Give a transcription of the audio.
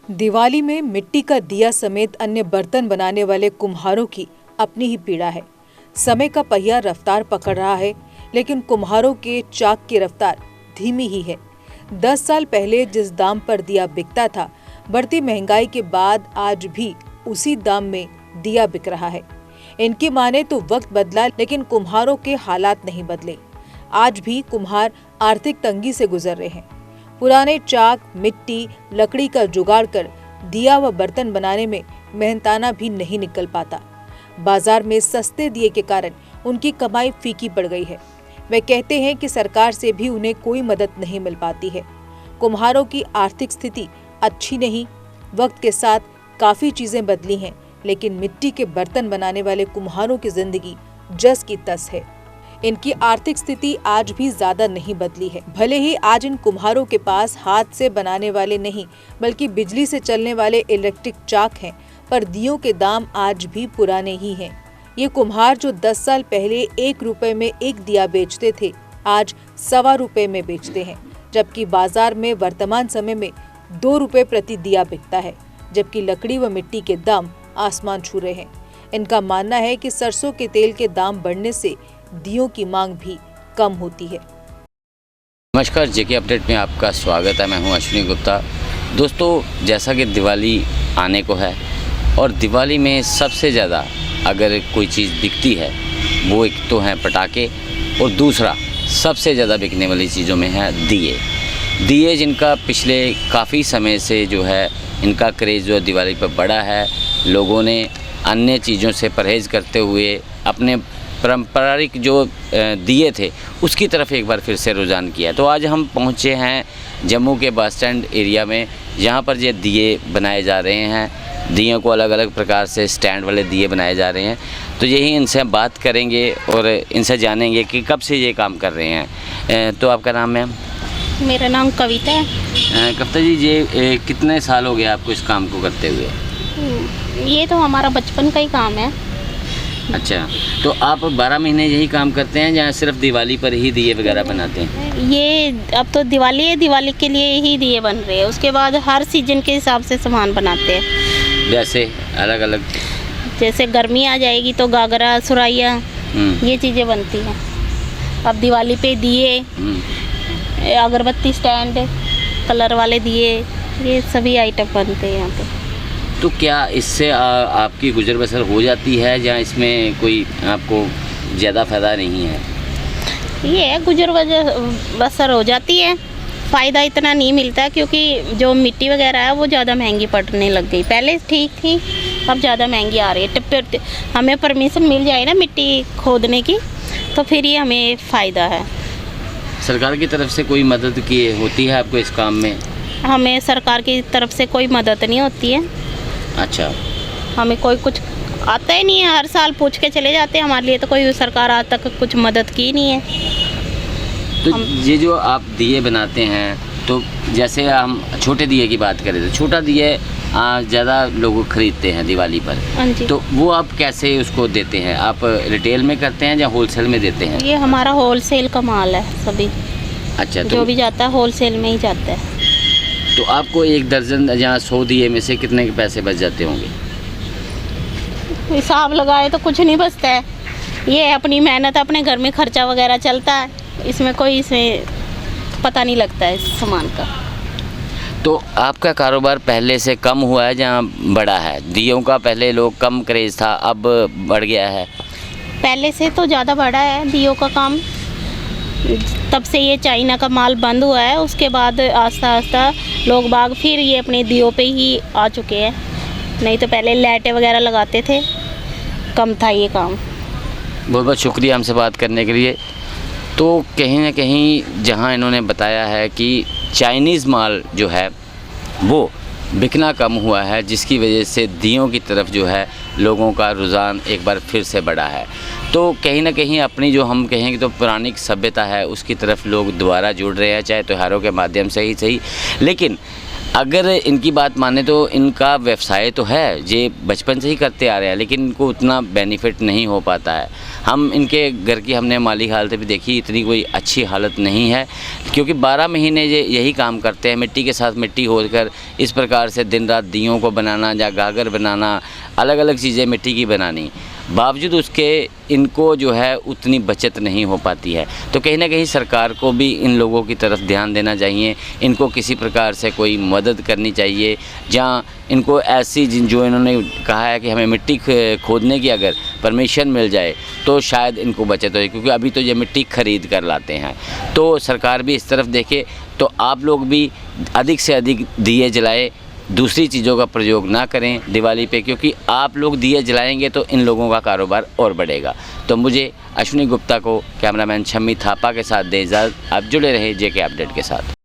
दिवाली में मिट्टी का दिया समेत अन्य बर्तन बनाने वाले कुम्हारों की अपनी ही पीड़ा है। समय का पहिया रफ्तार पकड़ रहा है, लेकिन कुम्हारों के चाक की रफ्तार धीमी ही है। 10 साल पहले जिस दाम पर दिया बिकता था, बढ़ती महंगाई के बाद आज भी उसी दाम में दिया बिक रहा है। इनकी माने तो वक्त बदला, लेकिन कुम्हारों के हालात नहीं बदले। आज भी कुम्हार आर्थिक तंगी से गुजर रहे हैं। पुराने चाक, मिट्टी, लकड़ी का जुगाड़ कर दिया व बर्तन बनाने में मेहनताना भी नहीं निकल पाता। बाजार में सस्ते दिए के कारण उनकी कमाई फीकी पड़ गई है। वे कहते हैं कि सरकार से भी उन्हें कोई मदद नहीं मिल पाती है। कुम्हारों की आर्थिक स्थिति अच्छी नहीं। वक्त के साथ काफी चीजें बदली हैं, लेकिन मिट्टी के बर्तन बनाने वाले कुम्हारों की जिंदगी जस की तस है। इनकी आर्थिक स्थिति आज भी ज्यादा नहीं बदली है। भले ही आज इन कुम्हारों के पास हाथ से बनाने वाले नहीं, बल्कि बिजली से चलने वाले इलेक्ट्रिक चाक हैं, पर दियों के दाम आज भी पुराने ही हैं। ये कुम्हार जो 10 साल पहले 1 रुपए में एक दिया बेचते थे, आज 1.25 रुपए में बेचते हैं, जबकि बाजार में वर्तमान समय में 2 रुपए प्रति दिया बिकता है, जबकि लकड़ी व मिट्टी के दाम आसमान छू रहे हैं। इनका मानना है कि सरसों के तेल के दाम बढ़ने से दियों की मांग भी कम होती है। नमस्कार, जेके अपडेट में आपका स्वागत है। मैं हूं अश्विनी गुप्ता। दोस्तों, जैसा कि दिवाली आने को है और दिवाली में सबसे ज़्यादा अगर कोई चीज़ बिकती है वो एक तो है पटाखे, और दूसरा सबसे ज़्यादा बिकने वाली चीज़ों में है दिए, जिनका पिछले काफ़ी समय से जो है इनका क्रेज़ जो दिवाली पर बढ़ा है। लोगों ने अन्य चीज़ों से परहेज़ करते हुए अपने पारंपरिक जो दिए थे उसकी तरफ एक बार फिर से रुझान किया। तो आज हम पहुंचे हैं जम्मू के बस स्टैंड एरिया में, जहां पर ये दिए बनाए जा रहे हैं। दियों को अलग अलग प्रकार से स्टैंड वाले दिए बनाए जा रहे हैं। तो यही इनसे हम बात करेंगे और इनसे जानेंगे कि कब से ये काम कर रहे हैं। तो आपका नाम मैम? मेरा नाम कविता है। कविता जी, ये कितने साल हो गए आपको इस काम को करते हुए? ये तो हमारा बचपन का ही काम है। अच्छा, तो आप 12 महीने यही काम करते हैं या सिर्फ दिवाली पर ही दिए वगैरह बनाते हैं? ये अब तो दिवाली है, दिवाली के लिए ही दिए बन रहे हैं। उसके बाद हर सीजन के हिसाब से सामान बनाते हैं। जैसे अलग अलग, जैसे गर्मी आ जाएगी तो गागरा, सुराइया, ये चीज़ें बनती हैं। अब दिवाली पे दिए, अगरबत्ती स्टैंड, कलर वाले दिए, ये सभी आइटम बनते हैं यहाँ पे। तो क्या इससे आपकी गुजर बसर हो जाती है या इसमें कोई आपको ज़्यादा फ़ायदा नहीं है? ये है, गुजर बसर हो जाती है। फ़ायदा इतना नहीं मिलता क्योंकि जो मिट्टी वगैरह है वो ज़्यादा महंगी पड़ने लग गई। पहले ठीक थी, अब ज़्यादा महंगी आ रही है। हमें परमिशन मिल जाए ना मिट्टी खोदने की, तो फिर ये हमें फ़ायदा है। सरकार की तरफ से कोई मदद की होती है आपको इस काम में? हमें सरकार की तरफ से कोई मदद नहीं होती है। अच्छा, हमें कोई कुछ आता ही नहीं है। हर साल पूछ के चले जाते हैं। हमारे लिए तो कोई सरकार आज तक कुछ मदद की नहीं है। तो ये जो आप दिए बनाते हैं, तो जैसे हम छोटे दिए की बात करें तो छोटा दिए ज़्यादा लोग खरीदते हैं दिवाली पर। हाँ जी। तो वो आप कैसे उसको देते हैं? आप रिटेल में करते हैं या होलसेल में देते हैं? ये हमारा होलसेल का माल है सभी। अच्छा, तो जो भी जाता है होलसेल में ही जाता है। तो आपको 1 दर्जन या 100 दिए में से कितने के पैसे बच जाते होंगे? हिसाब लगाए तो कुछ नहीं बचता है। ये अपनी मेहनत, अपने घर में खर्चा वगैरह चलता है, इसमें कोई पता नहीं लगता है इस सामान का। तो आपका कारोबार पहले से कम हुआ है या बढ़ा है? दियों का पहले लोग कम क्रेज़ था, अब बढ़ गया है? पहले से तो ज़्यादा बढ़ा है दियों का काम। तब से ये चाइना का माल बंद हुआ है, उसके बाद आस्ता आस्ता लोग बाग फिर ये अपने दियों पे ही आ चुके हैं। नहीं तो पहले लाइटें वगैरह लगाते थे, कम था ये काम। बहुत बहुत शुक्रिया हमसे बात करने के लिए। तो कहीं ना कहीं जहां इन्होंने बताया है कि चाइनीज़ माल जो है वो बिकना कम हुआ है, जिसकी वजह से दियों की तरफ जो है लोगों का रुझान एक बार फिर से बढ़ा है। तो कहीं ना कहीं अपनी जो हम कहेंगे तो पुरानी सभ्यता है उसकी तरफ लोग दोबारा जुड़ रहे हैं, चाहे त्योहारों के माध्यम से ही सही। लेकिन अगर इनकी बात माने तो इनका व्यवसाय तो है, ये बचपन से ही करते आ रहे हैं, लेकिन इनको उतना बेनिफिट नहीं हो पाता है। हम इनके घर की हमने माली हालत भी देखी, इतनी कोई अच्छी हालत नहीं है, क्योंकि 12 महीने ये यही काम करते हैं, मिट्टी के साथ मिट्टी होकर इस प्रकार से दिन रात दियों को बनाना या गागर बनाना, अलग अलग चीज़ें मिट्टी की बनानी, बावजूद उसके इनको जो है उतनी बचत नहीं हो पाती है। तो कहीं ना कहीं सरकार को भी इन लोगों की तरफ ध्यान देना चाहिए, इनको किसी प्रकार से कोई मदद करनी चाहिए, जहाँ इनको ऐसी जो इन्होंने कहा है कि हमें मिट्टी खोदने की अगर परमिशन मिल जाए तो शायद इनको बचत हो, क्योंकि अभी तो ये मिट्टी खरीद कर लाते हैं। तो सरकार भी इस तरफ देखे, तो आप लोग भी अधिक से अधिक दिए जलाए, दूसरी चीज़ों का प्रयोग ना करें दिवाली पे, क्योंकि आप लोग दिए जलाएंगे तो इन लोगों का कारोबार और बढ़ेगा। तो मुझे अश्विनी गुप्ता को कैमरामैन शम्मी थापा के साथ दे इजाज़त। आप जुड़े रहे जेके अपडेट के साथ।